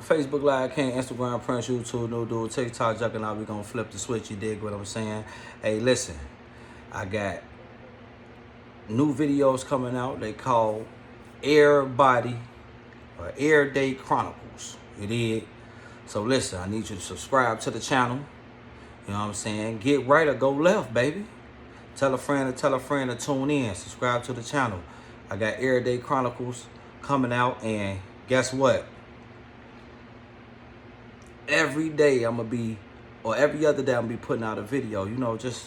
Facebook Live King, Instagram Prince, YouTube No Dude, TikTok Juggernaut. We gonna flip the switch. You dig what I'm saying? Hey, listen, I got new videos coming out. They call Everybody or Air Day Chronicles. You dig? So listen, I need you to subscribe to the channel. You know what I'm saying? Get right or go left, baby. Tell a friend to tune in. Subscribe to the channel. I got Everyday Chronicles coming out, and guess what? Every day I'm gonna be, or every other day I'm gonna be putting out a video, you know, just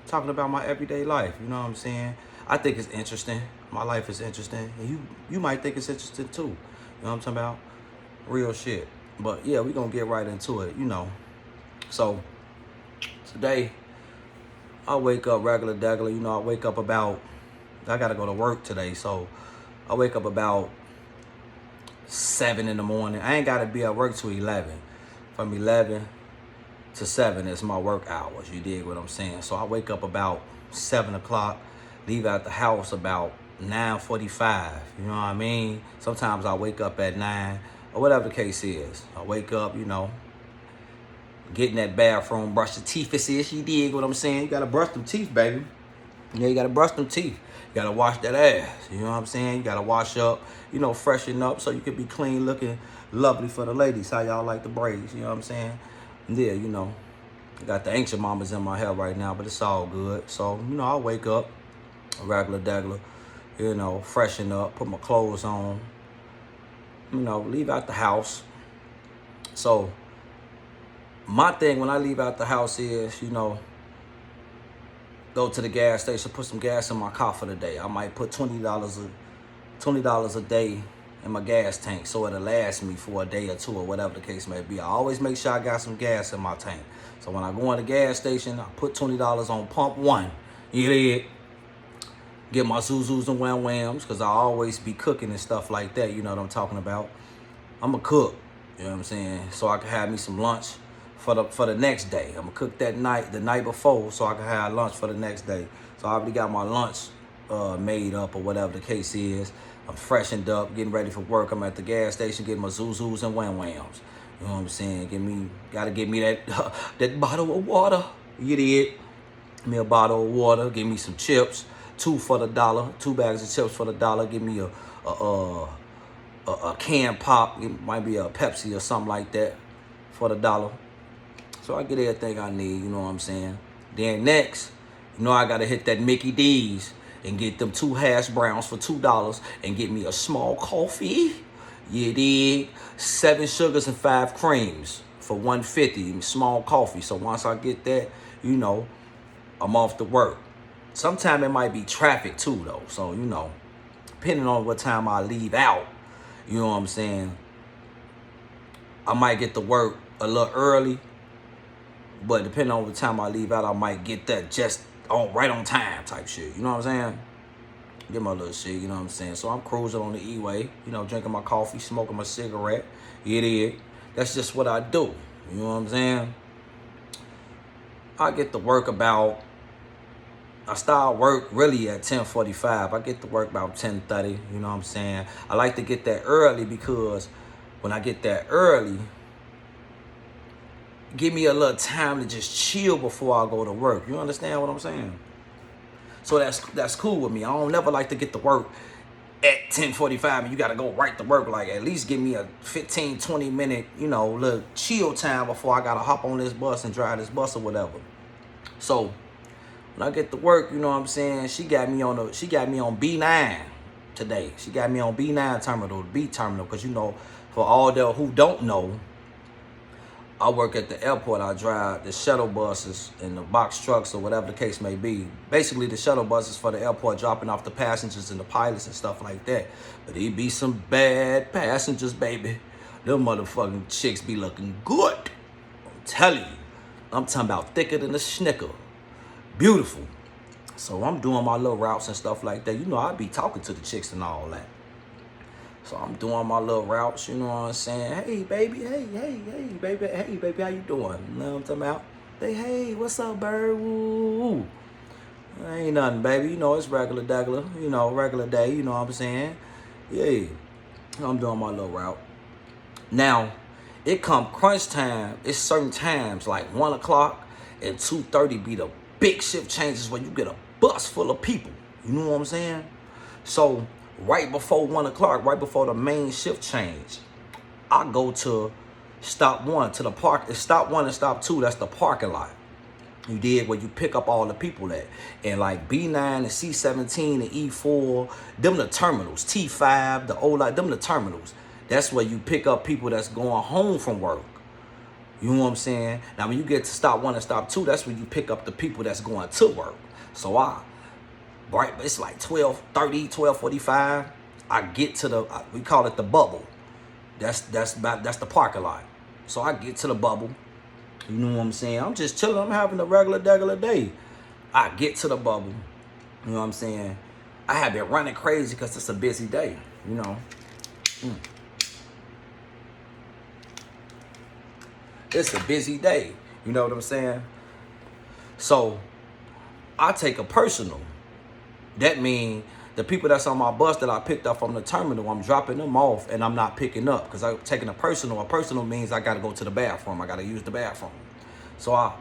talking about my everyday life. You know what I'm saying? I think it's interesting. My life is interesting. And you might think it's interesting too. You know what I'm talking about? Real shit. But yeah, we gonna get right into it, you know. So today, I wake up regular degular. You know, I wake up about, I gotta go to work today, so I wake up about 7 in the morning. I ain't gotta be at work till 11. From 11 to 7 is my work hours. You dig what I'm saying? So I wake up about 7 o'clock, leave out the house about 9:45. You know what I mean? Sometimes I wake up at 9 or whatever the case is. I wake up, you know, get in that bathroom, brush the teeth. You dig what I'm saying? You gotta brush them teeth, baby. Yeah, you gotta brush them teeth. You gotta wash that ass. You know what I'm saying? You gotta wash up, you know, freshen up so you can be clean looking, lovely for the ladies. How y'all like the braids? You know what I'm saying? Yeah, you know, I got the ancient mamas in my hair right now, but it's all good. So, you know, I wake up, regular degular, you know, freshen up, put my clothes on, you know, leave out the house. So, my thing when I leave out the house is, you know, go to the gas station, put some gas in my car for the day. I might put $20 a day in my gas tank so it'll last me for a day or two or whatever the case may be. I always make sure I got some gas in my tank. So when I go in the gas station, I put $20 on pump one. You dig? Get my Zuzus and Wham Whams, because I always be cooking and stuff like that. You know what I'm talking about? I'm a cook. You know what I'm saying? So I can have me some lunch for the next day. I'm gonna cook that the night before, so I can have lunch for the next day. So I already got my lunch made up or whatever the case is. I'm freshened up, getting ready for work. I'm at the gas station getting my Zuzus and Wham Whams. You know what I'm saying? Gotta give me that that bottle of water. You did. Give me a bottle of water. Give me some chips. 2 for the dollar. 2 bags of chips for the dollar. Give me a can pop. It might be a Pepsi or something like that for the dollar. So I get everything I need, you know what I'm saying? Then next, you know I gotta hit that Mickey D's and get them 2 hash browns for $2 and get me a small coffee. You dig? 7 sugars and 5 creams for $1.50, small coffee. So once I get that, you know, I'm off to work. Sometimes it might be traffic too though. So, you know, depending on what time I leave out, you know what I'm saying? I might get to work a little early. But depending on what time I leave out, I might get that just right on time type shit. You know what I'm saying? Get my little shit, you know what I'm saying? So I'm cruising on the E-way, you know, drinking my coffee, smoking my cigarette. It is. That's just what I do. You know what I'm saying? I get to work I start work really at 10:45. I get to work about 10:30, you know what I'm saying? I like to get there early because when I get there early, give me a little time to just chill before I go to work. You understand what I'm saying? So that's cool with me. I don't never like to get to work at 10:45 and you got to go right to work. Like, at least give me a 15, 20 minute, you know, little chill time before I got to hop on this bus and drive this bus or whatever. So when I get to work, you know what I'm saying, she got me on B9 today. She got me on B9 terminal, the B terminal, because, you know, for all the who don't know, I work at the airport. I drive the shuttle buses and the box trucks or whatever the case may be. Basically, the shuttle buses for the airport, dropping off the passengers and the pilots and stuff like that. But it be some bad passengers, baby. Them motherfucking chicks be looking good. I'm telling you. I'm talking about thicker than a snicker. Beautiful. So I'm doing my little routes and stuff like that. You know, I be talking to the chicks and all that. So I'm doing my little routes, you know what I'm saying? Hey, baby, hey, baby, how you doing? You know what I'm talking about? Hey, what's up, bird? Woo. Ain't nothing, baby. You know, it's regular degular, you know, regular day, you know what I'm saying? Yeah, I'm doing my little route. Now, it come crunch time. It's certain times like 1 o'clock and 2:30 be the big shift changes where you get a bus full of people. You know what I'm saying? So right before 1 o'clock, right before the main shift change, I go to stop 1 to the park. It's stop 1 and stop 2. That's the parking lot. You did where you pick up all the people at. And like B9 and C17 and E4, them the terminals. T5, the old like them the terminals. That's where you pick up people that's going home from work. You know what I'm saying? Now, when you get to stop 1 and stop 2, that's when you pick up the people that's going to work. So right, it's like 12:30, 12:45. I get to we call it the bubble. That's the parking lot. So I get to the bubble. You know what I'm saying? I'm just chilling. I'm having a regular day. I get to the bubble. You know what I'm saying? I have been running crazy because it's a busy day. You know. It's a busy day. You know what I'm saying? So I take a personal. That means the people that's on my bus that I picked up from the terminal, I'm dropping them off and I'm not picking up because I'm taking a personal. A personal means I got to go to the bathroom. I got to use the bathroom. So I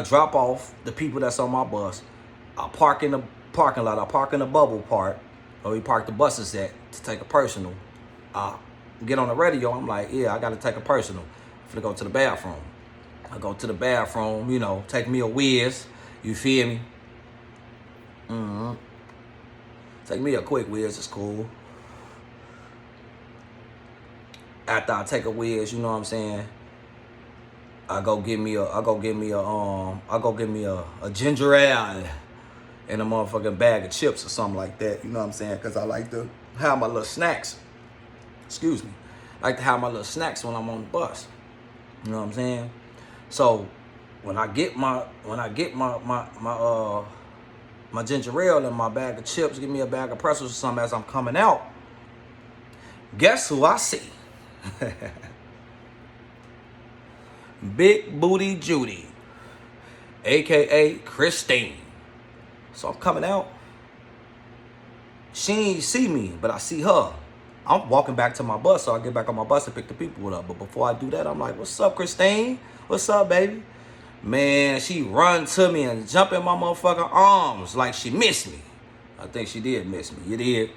drop off the people that's on my bus. I park in the parking lot. I park in the bubble part where we park the buses at to take a personal. I get on the radio. I'm like, yeah, I got to take a personal. I'm finna go to the bathroom. I go to the bathroom, you know, take me a whiz. You feel me? Take me a quick whiz, it's cool. After I take a whiz, you know what I'm saying? I go get me a ginger ale and a motherfucking bag of chips or something like that. You know what I'm saying? Cause I like to have my little snacks. Excuse me. I like to have my little snacks when I'm on the bus. You know what I'm saying? So when I get my ginger ale and my bag of chips, give me a bag of pretzels or something as I'm coming out. Guess who I see? Big Booty Judy, aka Christine. So I'm coming out. She ain't see me, but I see her. I'm walking back to my bus, so I get back on my bus and pick the people up. But before I do that, I'm like, what's up, Christine? What's up, baby? Man, she run to me and jump in my motherfucking arms like she missed me. I think she did miss me. You did.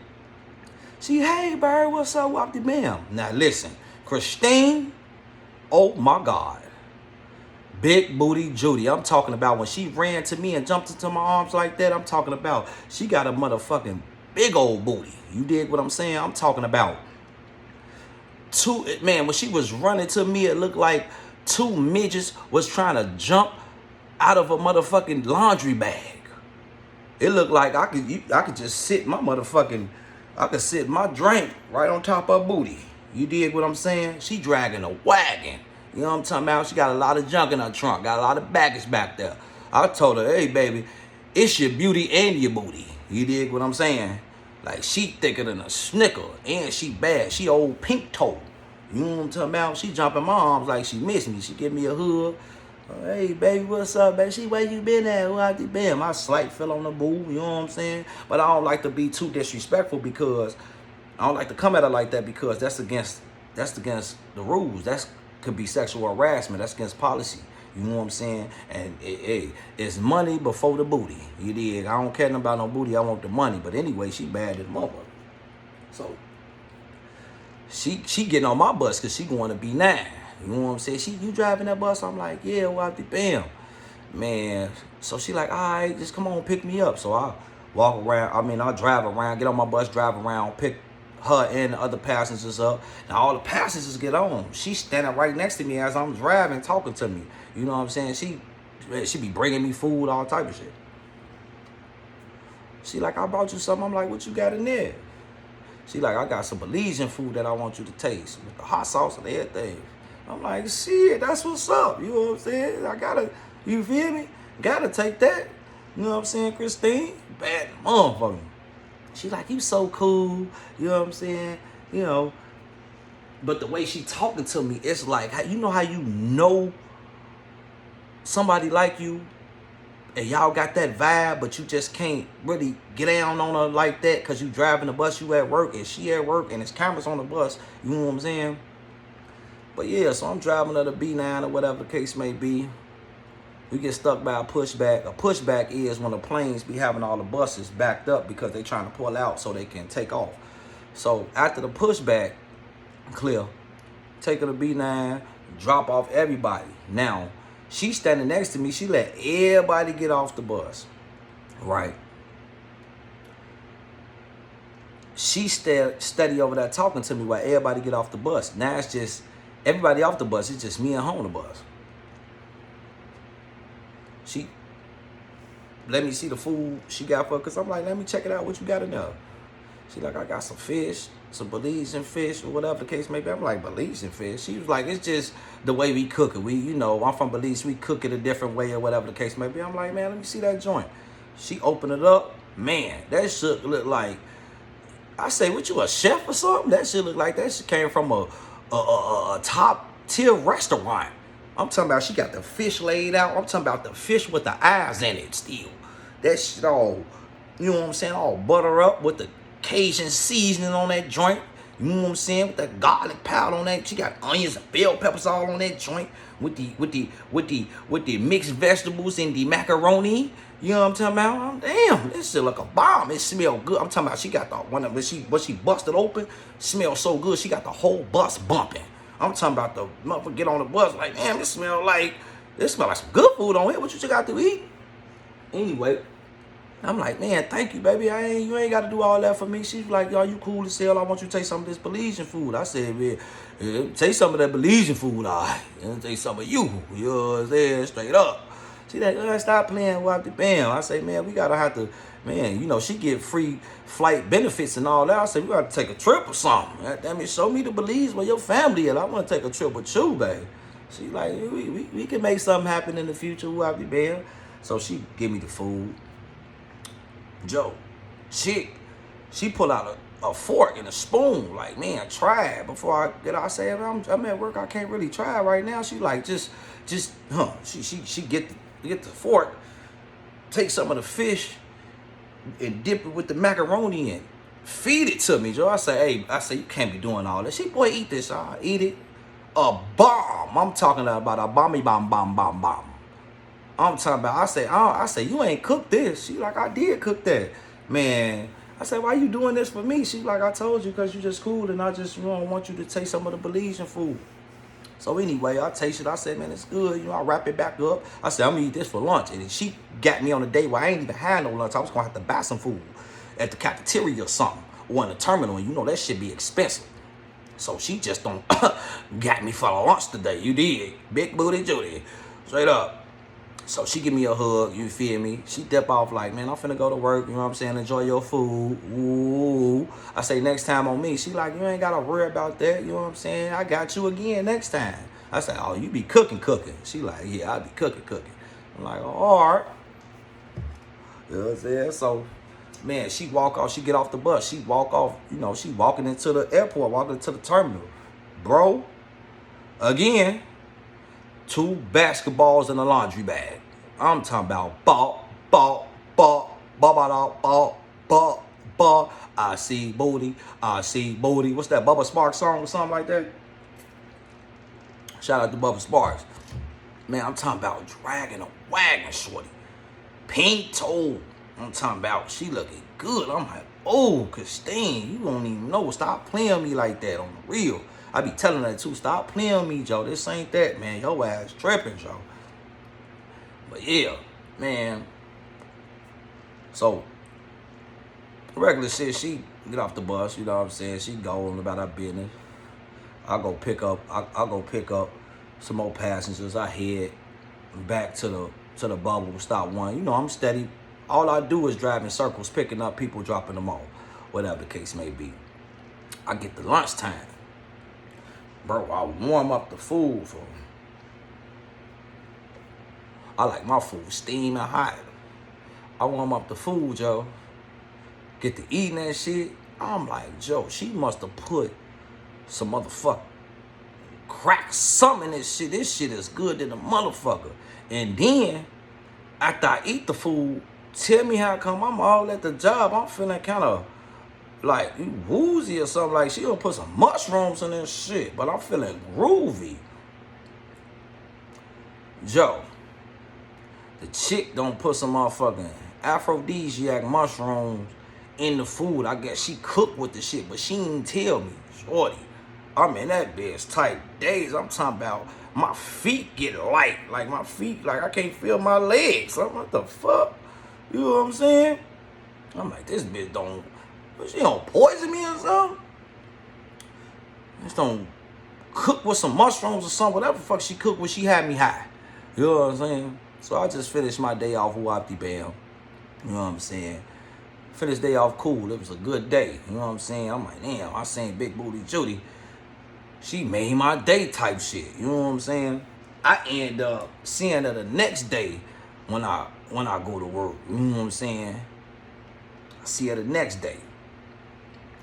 She, hey, bird, what's up, Wapty Bam? Now, listen, Christine, oh, my God. Big Booty Judy. I'm talking about when she ran to me and jumped into my arms like that, I'm talking about she got a motherfucking big old booty. You dig what I'm saying? I'm talking about when she was running to me, it looked like 2 midgets was trying to jump out of a motherfucking laundry bag. It looked like I could just sit I could sit my drink right on top of her booty. You dig what I'm saying? She dragging a wagon. You know what I'm talking about? She got a lot of junk in her trunk. Got a lot of baggage back there. I told her, hey, baby, it's your beauty and your booty. You dig what I'm saying? Like, she thicker than a snicker. And she bad. She old pink toe. You know what I'm talking about? She jump in my arms like she missed me. She give me a hug. Hey, baby, what's up, baby? She, where you been at? Where you been? My slight fell on the boo. You know what I'm saying? But I don't like to be too disrespectful because I don't like to come at her like that because that's against the rules. That could be sexual harassment. That's against policy. You know what I'm saying? And it's money before the booty. You dig? I don't care nothing about no booty. I want the money. But anyway, she bad as mother. So she getting on my bus because she going to B9. You know what I'm saying? You driving that bus? I'm like, yeah, Wapty Bam. Man, so she like, all right, just come on, pick me up. So I walk around. I drive around, get on my bus, drive around, pick her and the other passengers up. Now all the passengers get on. She's standing right next to me as I'm driving, talking to me. You know what I'm saying? She be bringing me food, all type of shit. She like, I brought you something. I'm like, what you got in there? She like, I got some Belizean food that I want you to taste with the hot sauce and everything. I'm like, shit, that's what's up. You know what I'm saying? You feel me? Gotta take that. You know what I'm saying, Christine? Bad motherfucker. She like, you so cool. You know what I'm saying? You know. But the way she talking to me, it's like, you know how you know somebody like you and y'all got that vibe, but you just can't really get down on her like that because you driving the bus, you at work, and she at work, and there's cameras on the bus. You know what I'm saying? But yeah, so I'm driving to the B9 or whatever the case may be. We get stuck by a pushback. A pushback is when the planes be having all the buses backed up because they trying to pull out so they can take off. So after the pushback clear, take her to B9, drop off everybody. Now, she's standing next to me. She let everybody get off the bus, right? She steady over there talking to me while everybody get off the bus. Now it's just everybody off the bus. It's just me and her on the bus. She let me see the food she got for her, because I'm like, let me check it out. What you got in there? She like, I got some fish, some Belizean fish, or whatever the case may be. I'm like, Belizean fish? She was like, it's just the way we cook it. I'm from Belize. We cook it a different way or whatever the case may be. I'm like, man, let me see that joint. She opened it up. Man, that shit look like, I say, what, you a chef or something? That shit look like that shit came from a top tier restaurant. I'm talking about she got the fish laid out. I'm talking about the fish with the eyes in it still. That shit all, you know what I'm saying, all butter up with the Cajun seasoning on that joint. You know what I'm saying? With that garlic powder on that. She got onions and bell peppers all on that joint. With the mixed vegetables and the macaroni. You know what I'm talking about? Damn, this shit like a bomb. It smell good. I'm talking about she got the one of when she busted open, smells so good. She got the whole bus bumping. I'm talking about the motherfucker get on the bus like, damn, this smell like some good food on here. What you got to eat? Anyway, I'm like, man, thank you, baby. You ain't got to do all that for me. She's like, yo, you cool as hell. I want you to taste some of this Belizean food. I said, man, taste some of that Belizean food, all right. And taste some of you. You know what I'm saying? Straight up. She like, stop playing with the bam. I say, man, we got to have to, man, you know, she get free flight benefits and all that. I said, we got to take a trip or something. Damn it, show me the Belize where your family is. I want to take a trip with you, babe. She like, we can make something happen in the future. We'll be there. So she give me the food. Joe, she pull out a fork and a spoon. Like, man, try it before I get out. I say, I'm at work. I can't really try it right now. She like, just, She get the fork, take some of the fish, and dip it with the macaroni and feed it to me, Joe. I say, you can't be doing all this. She, boy, eat this. I eat it. A bomb. I'm talking about a bomb. I'm talking about, I say, you ain't cooked this. She like, I did cook that. Man, I said, why you doing this for me? She like, I told you because you just cool and I just want you to taste some of the Belizean food. So anyway, I tasted it. I said, man, it's good. I wrap it back up. I said, I'm going to eat this for lunch. And she got me on a day where I ain't even had no lunch. I was going to have to buy some food at the cafeteria or something or in the terminal. And that shit be expensive. So she just don't got me for lunch today. You did. Big booty Judy. Straight up. So she give me a hug, you feel me? She dip off like, man, I'm finna go to work, you know what I'm saying? Enjoy your food. Ooh. I say, next time on me. She like, you ain't gotta worry about that, you know what I'm saying? I got you again next time. I say, oh, you be cooking. She like, yeah, I be cooking. I'm like, oh, all right. You know what I'm saying? So, man, she walk off, she get off the bus. She walk off, she walking into the airport, walking into the terminal. Bro, again, 2 basketballs in a laundry bag. I'm talking about ball. I see booty. What's that, Bubba Sparks song or something like that? Shout out to Bubba Sparks. Man, I'm talking about dragging a wagon, shorty. Pink toe. I'm talking about she looking good. I'm like, oh, Christine, you don't even know. Stop playing me like that on the real. I be telling her too, stop playing me, Joe. This ain't that, man. Your ass tripping, Joe. But yeah, man. So, regular shit, she get off the bus, you know what I'm saying? She go on about her business. I'll go pick up some more passengers. I head back to the bubble, stop one. I'm steady. All I do is drive in circles, picking up people, dropping them off. Whatever the case may be. I get to lunchtime. Bro, I warm up the food for them. I like my food steaming hot. I warm up the food, Joe. Get to eating that shit. I'm like, Joe, she must have put some motherfucking crack something in this shit. This shit is good than a motherfucker. And then, after I eat the food, tell me how come I'm all at the job. I'm feeling kind of like you woozy or something. Like she gonna put some mushrooms in this shit, but I'm feeling groovy. Joe, the chick don't put some motherfucking aphrodisiac mushrooms in the food. I guess she cooked with the shit, but she didn't tell me. Shorty, I'm in that bitch tight days. I'm talking about my feet get light. Like my feet, like I can't feel my legs. I'm what the fuck? You know what I'm saying? I'm like, this bitch don't, she don't poison me or something? Just don't cook with some mushrooms or something. Whatever the fuck she cooked when she had me high. You know what I'm saying? So I just finished my day off whoopty bam. You know what I'm saying? Finished day off cool. It was a good day. You know what I'm saying? I'm like, damn, I seen Big Booty Judy. She made my day type shit. You know what I'm saying? I end up seeing her the next day when I go to work. You know what I'm saying? I see her the next day.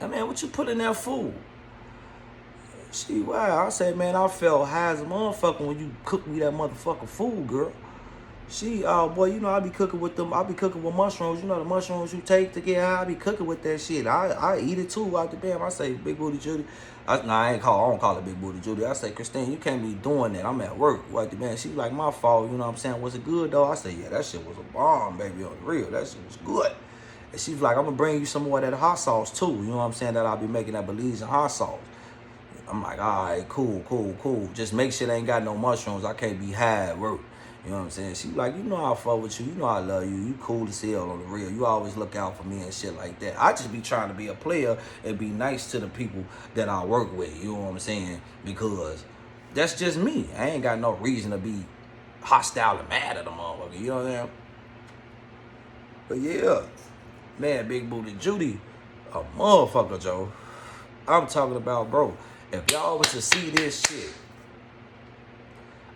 Hey, man, what you put in that food? She, wow. I said, man, I felt high as a motherfucker when you cooked me that motherfucking food, girl. She, oh boy, you know I be cooking with them. I be cooking with mushrooms. You know the mushrooms you take to get high. I be cooking with that shit. I eat it too out the bam. I say, Big Booty Judy. I don't call her Big Booty Judy. I say, Christine, you can't be doing that. I'm at work. What the man? She like, my fault. You know what I'm saying? Was it good though? I say, yeah, that shit was a bomb, baby, on the real. That shit was good. And she's like, I'm gonna bring you some more of that hot sauce too. You know what I'm saying? That I'll be making that Belizean hot sauce. I'm like, all right, cool. Just make sure they ain't got no mushrooms. I can't be high at work. You know what I'm saying? She like, you know I fuck with you. You know I love you. You cool as hell on the real. You always look out for me and shit like that. I just be trying to be a player and be nice to the people that I work with. You know what I'm saying? Because that's just me. I ain't got no reason to be hostile and mad at the motherfucker. You know what I'm saying? But yeah, man, Big Booty Judy, a motherfucker, Joe. I'm talking about, bro, if y'all was to see this shit,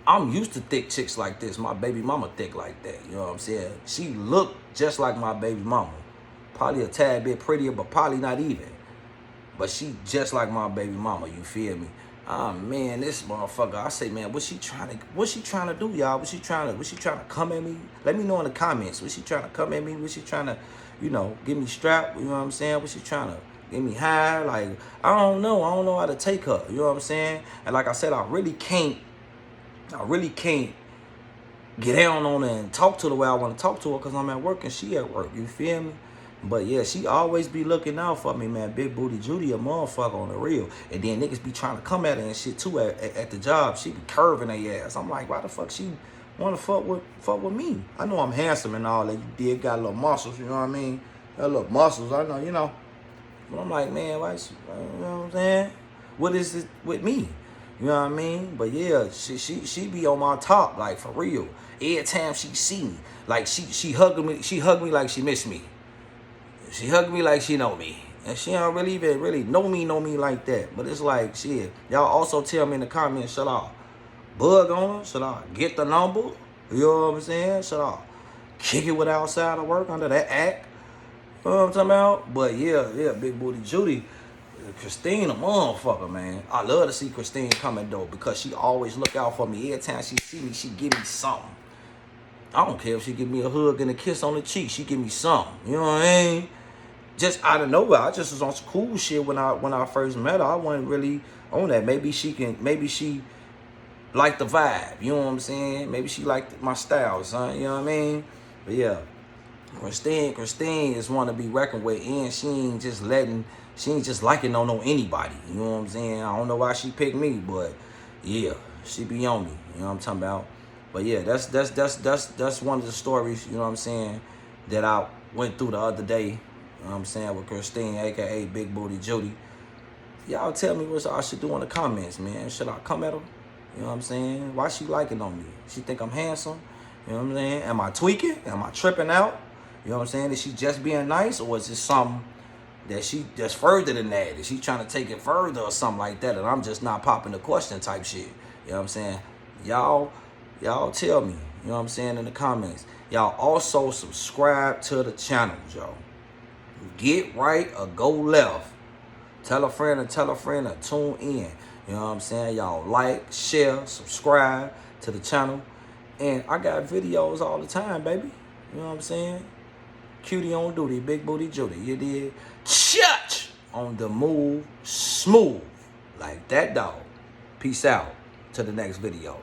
I'm used to thick chicks like this. My baby mama thick like that. You know what I'm saying? She looked just like my baby mama. Probably a tad bit prettier, but probably not even. But she just like my baby mama. You feel me? Ah man, this motherfucker. I say, man, what's she trying to do, y'all? Was she trying to come at me? Let me know in the comments. Was she trying to come at me? Was she trying to, get me strapped? You know what I'm saying? Was she trying to get me high? Like, I don't know. I don't know how to take her. You know what I'm saying? And like I said, I really can't get down on her and talk to her the way I want to talk to her because I'm at work and she at work. You feel me? But yeah, she always be looking out for me, man. Big Booty Judy, a motherfucker on the real. And then niggas be trying to come at her and shit too at the job. She be curving their ass. I'm like, why the fuck she want to fuck with me? I know I'm handsome and all that. You did got little muscles, you know what I mean? Got little muscles, I know, But I'm like, man, why she, you know what I'm saying? What is it with me? You know what I mean? But yeah, she be on my top, like for real. Every time she see me, like she hug me like she miss me. She hug me like she know me. And she don't really even know me like that. But it's like, shit. Y'all also tell me in the comments, should I bug on her? Should I get the number? You know what I'm saying? Should I kick it with outside of work under that act? You know what I'm talking about? But yeah, Big Booty Judy. Christine a motherfucker, man. I love to see Christine coming though because she always look out for me. Every time she see me, she give me something. I don't care if she give me a hug and a kiss on the cheek. She give me something. You know what I mean? Just out of nowhere. I just was on some cool shit when I first met her. I wasn't really on that. Maybe she liked the vibe. You know what I'm saying? Maybe she liked my style, son. You know what I mean? But yeah. Christine is one to be reckoned with, and she ain't just liking on anybody. You know what I'm saying? I don't know why she picked me, but yeah, she be on me. You know what I'm talking about? But yeah, that's one of the stories, you know what I'm saying, that I went through the other day. You know what I'm saying, with Christine, aka Big Booty Judy. Y'all tell me what I should do in the comments, man. Should I come at her? You know what I'm saying? Why she liking on me? She think I'm handsome? You know what I'm saying? Am I tweaking? Am I tripping out? You know what I'm saying? Is she just being nice, or is it something that's further than that? Is she trying to take it further or something like that, and I'm just not popping the question type shit? You know what I'm saying? Y'all tell me, you know what I'm saying, in the comments. Y'all also subscribe to the channel, Joe. Get right or go left. Tell a friend to tune in. You know what I'm saying? Y'all like, share, subscribe to the channel. And I got videos all the time, baby. You know what I'm saying? Cutie on duty, Big Booty Judy. You did? Church! on the move, smooth, like that dog. Peace out. To the next video.